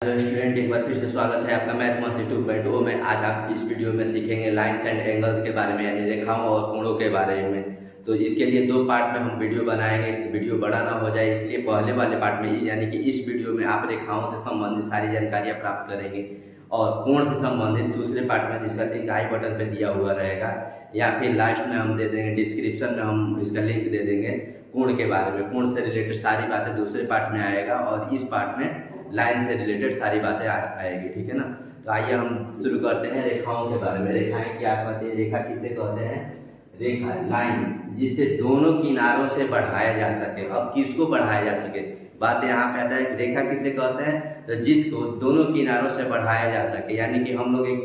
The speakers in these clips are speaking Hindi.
हेलो स्टूडेंट, एक बार फिर से स्वागत है आपका मैथ मस्ती 2.0 में। आज आप इस वीडियो में सीखेंगे लाइंस एंड एंगल्स के बारे में, यानी रेखाओं और कोणों के बारे में। तो इसके लिए दो पार्ट में हम वीडियो बनाएंगे, वीडियो बड़ा ना हो जाए इसलिए पहले वाले पार्ट में यानी कि इस वीडियो में आप रेखाओं से संबंधित सारी जानकारियाँ प्राप्त करेंगे और कोण से संबंधित दूसरे पार्ट में जिसका लिंक आई बटन पर दिया हुआ रहेगा या फिर लास्ट में हम दे देंगे, डिस्क्रिप्शन में हम इसका लिंक दे देंगे। कोण के बारे में, कोण से रिलेटेड सारी बातें दूसरे पार्ट में आएगा और इस पार्ट में लाइन से रिलेटेड सारी बातें आएगी, ठीक है ना। तो आइए हम शुरू करते हैं रेखाओं के बारे में। रेखाएं क्या कहते हैं? रेखा किसे कहते हैं? रेखा लाइन जिससे दोनों किनारों से बढ़ाया जा सके। अब किसको बढ़ाया जा सके, बात यहाँ पे आता है कि रेखा किसे कहते हैं? तो जिसको दोनों किनारों से बढ़ाया जा सके, यानी कि हम लोग एक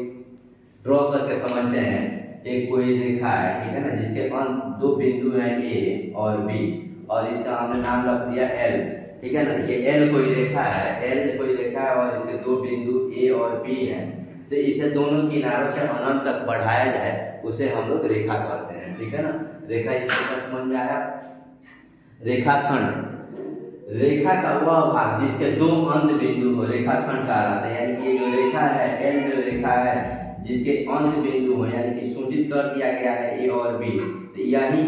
ड्रॉ करके समझते हैं। एक कोई रेखा है, ठीक है ना, जिसके दो बिंदु हैं ए और बी और इसका हमने नाम रख दिया एल, ठीक है ना। ये एल कोई रेखा है, एल कोई रेखा है और इसके दो बिंदु ए और बी हैं। तो इसे दोनों किनारों से अनंत तक बढ़ाया जाए उसे हम लोग रेखा कहते हैं, ठीक है ना। रेखा इससे समझ में आया। रेखाखंड, रेखा का वह भाग जिसके दो अंत बिंदु हो रेखाखंड कहलाते हैं। यानी कि जो रेखा है एल जो रेखा है जिसके अंत बिंदु हो, यानी कि सूचित कर दिया गया है ए और बी, तो यही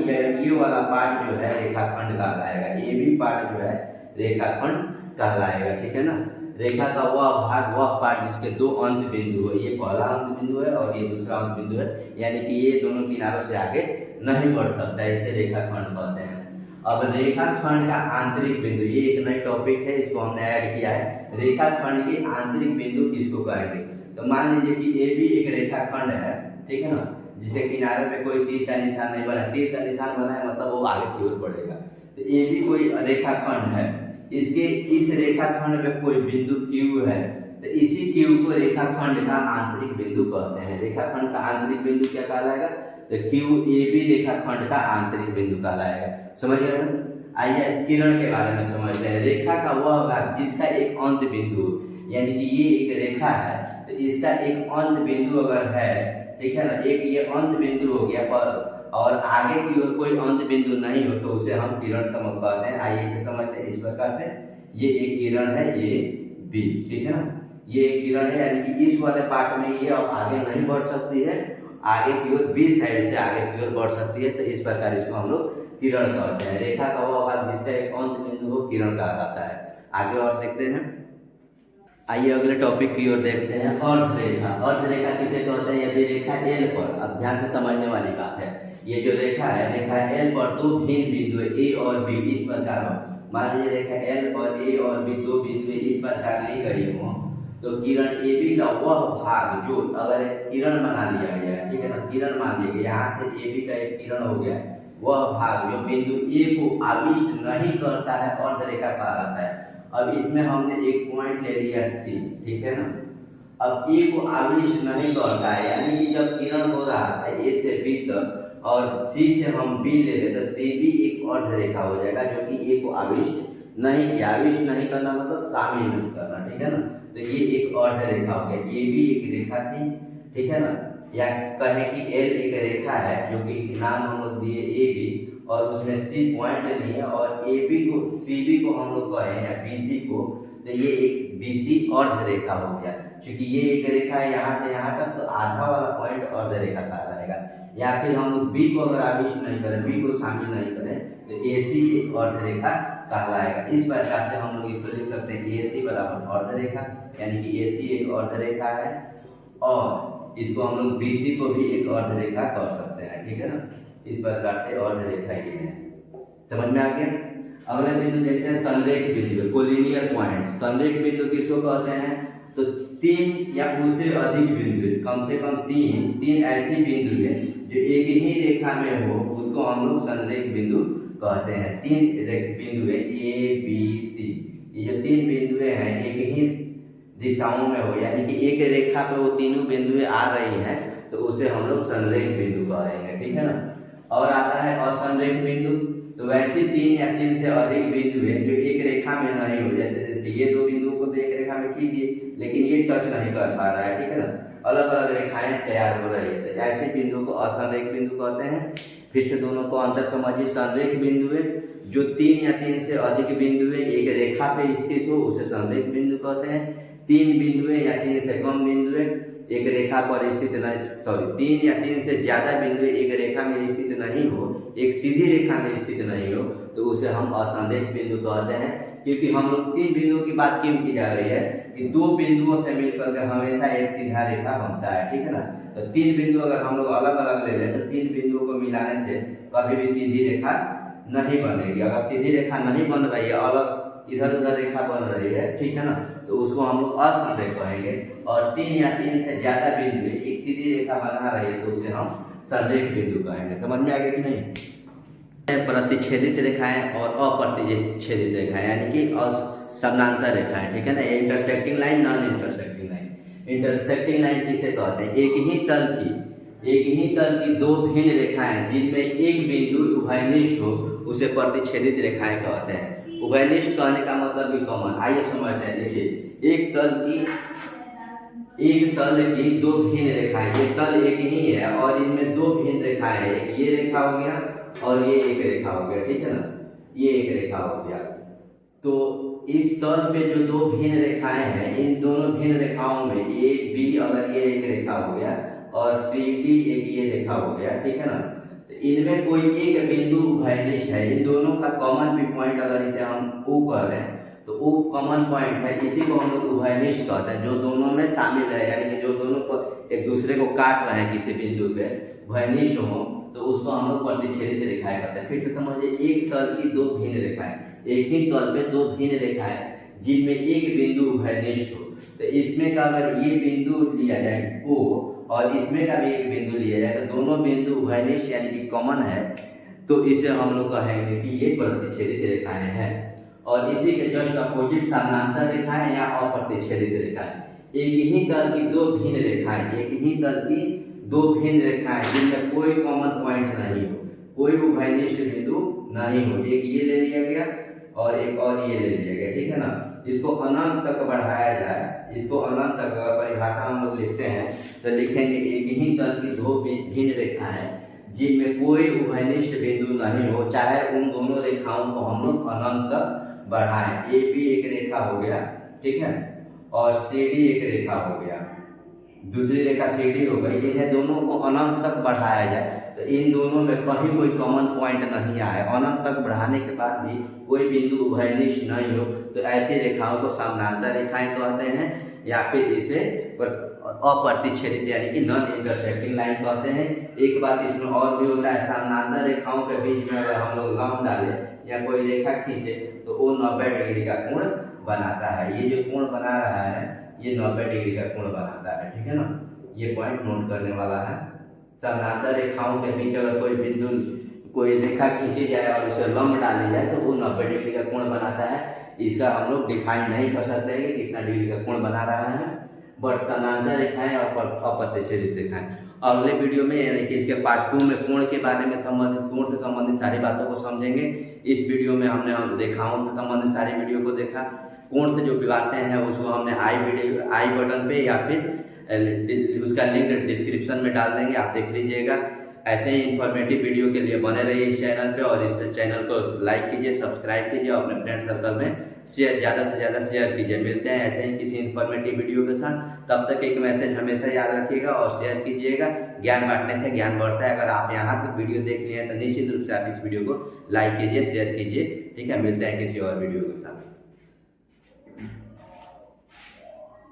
ये वाला पार्ट जो है रेखाखंड कहलाएगा। ये भी पार्ट जो है रेखाखंड कहलाएगा, ठीक है ना। रेखा का वह भाग, वह पार्ट जिसके दो अंत बिंदु है, ये पहला अंत बिंदु है और ये दूसरा अंत बिंदु है, यानी कि ये दोनों किनारों से आगे नहीं बढ़ सकता, इसे रेखाखंड कहते हैं। अब रेखाखंड का आंतरिक बिंदु, ये एक नई टॉपिक है, इसको हमने ऐड किया है। रेखाखंड के आंतरिक बिंदु किसको कहेंगे? तो मान लीजिए कि ए भी एक रेखाखंड है, ठीक है ना, जिसे किनारे में कोई तीर का निशान नहीं बना। तीर का निशान बना है मतलब वो आगे की ओर बढ़ेगा। तो ए भी कोई रेखाखंड है, इसके इस रेखाखंड में कोई बिंदु Q है, तो इसी Q को रेखाखंड का आंतरिक बिंदु कहते हैं। रेखाखंड का आंतरिक बिंदु क्या कहलाएगा? तो QA भी रेखाखंड का आंतरिक बिंदु कहलाएगा। समझ गए ना? आइए किरण के बारे में समझते हैं। रेखा का वह भाग जिसका एक अंत बिंदु, यानी कि ये एक रेखा है तो इसका एक अंत बिंदु अगर है, ठीक है ना, एक ये अंत बिंदु हो गया पर और आगे की ओर कोई अंत बिंदु नहीं हो तो उसे हम किरण समझ कहते हैं। आइए इसे समझते हैं इस प्रकार से। ये एक किरण है ए बी, ठीक है ना, ये एक किरण है, यानी कि इस वाले पार्ट में ये अब आगे नहीं बढ़ सकती है, आगे की ओर बी साइड से आगे की ओर बढ़ सकती है, तो इस प्रकार इसको हम लोग किरण कहते हैं। रेखा का वह भाग जिसका एक अंत बिंदु हो किरण कहा जाता है। आगे और देखते हैं। आइए अगले टॉपिक की ओर देखते हैं। अर्धरेखा, अर्धरेखा किसे कहते हैं? यदि रेखा एल पर, अब ध्यान से समझने वाली बात है, ये जो रेखा है रेखा एल पर दो भिन्न बिंदु ए और बी इस प्रकार हो। मान लीजिए रेखा एल पर ए और बी दो बिंदु इस प्रकार ली गई हो, तो किरण ए बी का वह भाग जो अगर किरण बना लिया गया, ठीक है ना, किरण मान लिया गया, यहाँ से ए बी का एक किरण हो गया, वह भाग जो बिंदु ए को आविष्ट नहीं करता है अर्धरेखा कहा जाता है। अब इसमें हमने एक पॉइंट ले लिया सी, ठीक है ना। अब ए को आविष्ट नहीं करता है, यानी कि जब किरण हो रहा है ए से बी तक और सी से हम बी ले लेते तो सी भी एक अर्धरेखा हो जाएगा जो कि ए को आविष्ट नहीं किया। आविष्ट नहीं करना मतलब शामिल नहीं करना, ठीक है ना। तो ये एक अर्धरेखा हो गया। ये भी एक रेखा थी, ठीक है ना, या कहें कि एल एक रेखा है जो कि नाम हम लोग दिए ए बी और उसमें सी पॉइंट लिए और ए बी को सी बी को हम लोग कहें या बी सी को, तो ये एक बी सी अर्धरेखा हो गया। क्योंकि ये एक रेखा है यहाँ से यहाँ तक, तो आधा वाला पॉइंट अर्धरेखा कहलाएगा। या फिर हम लोग बी को अगर आविष्ट नहीं करें, बी को शामिल नहीं करें, तो ए सी एक अर्धरेखा कहलाएगा। इस प्रकार से हम लोग इसको लिख सकते हैं ए सी बराबर अर्धरेखा, यानी कि ए सी एक अर्धरेखा है और इसको हम लोग बी सी को भी एक अर्धरेखा कर सकते हैं, ठीक है ना। इस प्रकार से अर्धरेखा ये है। समझ में आ गया? अगले बिंदु देखते हैं संरेख बिंदु, कोलिनियर पॉइंट। संरेख बिंदु किसको कहते हैं? तो तीन या उससे अधिक बिंदु, कम से कम तीन ऐसी बिंदु है जो एक ही रेखा में हो, उसको हम लोग संरेख बिंदु कहते हैं। तीन बिंदु है ए बी सी, ये जो तीन बिंदु हैं एक ही दिशाओं में हो, यानी कि एक रेखा पे वो तीनों बिंदुएं आ रही हैं, तो उसे हम लोग संरेख बिंदु कहेंगे, ठीक है ना। और आता है असंरेख बिंदु, तो वैसे तीन या तीन से अधिक बिंदु है जो एक रेखा में नहीं हो। जैसे ये दो बिंदुओं को तो एक रेखा में खींचिए लेकिन ये टच नहीं कर पा रहा है, ठीक है ना, अलग अलग रेखाएं तैयार हो रही है, तो ऐसे बिंदुओं को असंरेख बिंदु कहते हैं। फिर से दोनों को अंतर समझिए। संरेख बिंदु है जो तीन या तीन से अधिक बिंदु है एक रेखा पे स्थित हो, उसे संरेख बिंदु कहते हैं। 3 बिंदुएं या 3 से कम बिंदुएं एक रेखा पर स्थित नहीं, 3 या 3 से ज्यादा बिंदुएं एक रेखा में स्थित नहीं हो, एक सीधी रेखा में स्थित नहीं हो, तो उसे हम असंरेख बिंदु कहते हैं। क्योंकि हम लोग 3 बिंदुओं की बात क्यों की जा रही है कि 2 बिंदुओं से मिलकर के हमेशा एक सीधा रेखा बनता है, ठीक है ना। तो 3 बिंदु अगर हम लोग अलग अलग ले लें तो 3 बिंदुओं को मिलाने से कभी भी सीधी रेखा नहीं बनेगी। अगर सीधी रेखा नहीं बन रही है, अलग इधर उधर रेखा बन रही है, ठीक है ना, तो उसको हम लोग असंरेख कहेंगे। और 3 या 3 से ज्यादा बिंदु एक सीधी रेखा बना रही है तो उसे हम संरेख बिंदु कहेंगे। समझ में आ गया कि नहीं। प्रतिच्छेदित रेखाएं और अप्रतिच्छेदित रेखाएं यानी कि समानांतर रेखाएं, ठीक है ना। Intersecting line, non intersecting line. Intersecting line किसे कहते हैं? एक ही तल की 2 भिन्न रेखाएं जिनमें एक बिंदु उभयनिष्ठ हो उसे प्रतिच्छेदित रेखाएं कहते हैं। उभयनिष्ठ कहने का मतलब भी कॉमन, आइए समझते हैं। देखिए, एक तल की 2 भिन्न रेखाएं, ये तल एक ही है और इनमें 2 भिन्न रेखाएं हैं। एक ये रेखा हो गया और ये एक रेखा हो गया, ठीक है ना, ये एक रेखा हो गया। तो इस तल पे जो 2 भिन्न रेखाएं हैं, इन दोनों भिन्न रेखाओं में ए बी, अगर ये एक रेखा हो गया और सी डी एक ये रेखा हो गया, ठीक है ना, तो इनमें कोई एक बिंदु उभयनिष्ठ है। इन दोनों का कॉमन भी पॉइंट अगर इसे हम ओ कर रहे हैं तो ओ कॉमन पॉइंट है, इसी को हम लोग उभयनिष्ठ कहते हैं। जो दोनों में शामिल है यानी कि जो दोनों को एक दूसरे को काट रहे हैं किसी बिंदु पे, उभयनिष्ठ हो, तो उसको हम लोग प्रतिच्छेदित रेखाएं कहते हैं। फिर से समझिए, एक तल की 2 भिन्न रेखाएं, एक ही तल पे 2 भिन्न रेखाएं जिनमें एक बिंदु उभयनिष्ठ हो, तो इसमें का अगर ये बिंदु लिया जाए O और इसमें का भी एक बिंदु लिया जाए तो दोनों बिंदु उभयनिष्ठ यानी कि कॉमन है, तो इसे हम लोग कहेंगे कि ये प्रतिच्छेदित रेखाएं हैं। और इसी के जस्ट अपोजिट समानांतर रेखाएं या अप्रतिच्छेदित रेखाएं। एक ही तल की 2 भिन्न रेखाएं, एक ही तल की 2 भिन्न रेखाएं जिनमें कोई कॉमन पॉइंट नहीं हो, कोई उभयनिष्ठ बिंदु नहीं हो। एक ये ले लिया गया और एक और ये ले लिया गया, ठीक है ना। इसको अनंत तक बढ़ाया जाए, इसको अनंत तक अगर परिभाषा हम लोग लिखते हैं तो लिखेंगे एक ही तल की 2 भिन्न रेखाएं जिनमें कोई उभयनिष्ठ बिंदु नहीं हो, चाहे उन दोनों रेखाओं को हम लोग अनंत तक बढ़ाएं। ए बी एक रेखा हो गया, ठीक है, और सी डी एक रेखा हो गया, दूसरी रेखा सी डी हो गई। इन्हें दोनों को अनंत तक बढ़ाया जाए तो इन दोनों में कहीं कोई कॉमन पॉइंट नहीं आए, अनंत तक बढ़ाने के बाद भी कोई बिंदु उभयनिष्ठ नहीं हो, तो ऐसी रेखाओं को समानांतर रेखाएं कहते हैं या फिर इसे अप्रतिच्छेदित यानी कि नॉन इंटरसेक्टिंग लाइन कहते हैं। एक बात इसमें और भी होता है, समानांतर रेखाओं के बीच में अगर हम लोग लंब डालें या कोई रेखा खींचे तो वो 90 डिग्री का कोण बनाता है। ये जो कोण बना रहा है ये 90 डिग्री का कोण बनाता है, ठीक है ना। ये पॉइंट नोट करने वाला है। समानांतर रेखाओं के बीच अगर कोई बिंदु, कोई रेखा खींची जाए और उसे लंब डाली जाए तो वो 90 डिग्री का कोण बनाता है। इसका हम लोग डिफाइन नहीं कर सकते हैं कि कितना डिग्री का कोण बना रहा है, बट समानांतर रेखाएं और अप्रतिच्छेदित रेखाएं। अगले वीडियो में यानी कि इसके पार्ट 2 में कोण के बारे में कोण से संबंधित सारी बातों को समझेंगे। इस वीडियो में हमने रेखाओं से संबंधित सारी वीडियो को देखा। कोण से जो बातें हैं उसको हमने आई बटन पे या फिर उसका लिंक डिस्क्रिप्शन में डाल देंगे, आप देख लीजिएगा। ऐसे ही इन्फॉर्मेटिव वीडियो के लिए बने रहिए इस चैनल पे और इस चैनल को लाइक कीजिए, सब्सक्राइब कीजिए और अपने फ्रेंड सर्कल में ज़्यादा से ज़्यादा शेयर कीजिए। मिलते हैं ऐसे ही किसी इन्फॉर्मेटिव वीडियो के साथ। तब तक एक मैसेज हमेशा याद रखिएगा और शेयर कीजिएगा। ज्ञान बांटने से ज्ञान बढ़ता है। अगर आप यहाँ तक वीडियो देख लिए हैं तो निश्चित रूप से आप इस वीडियो को लाइक कीजिए, शेयर कीजिए, ठीक है। मिलते हैं किसी और वीडियो के साथ।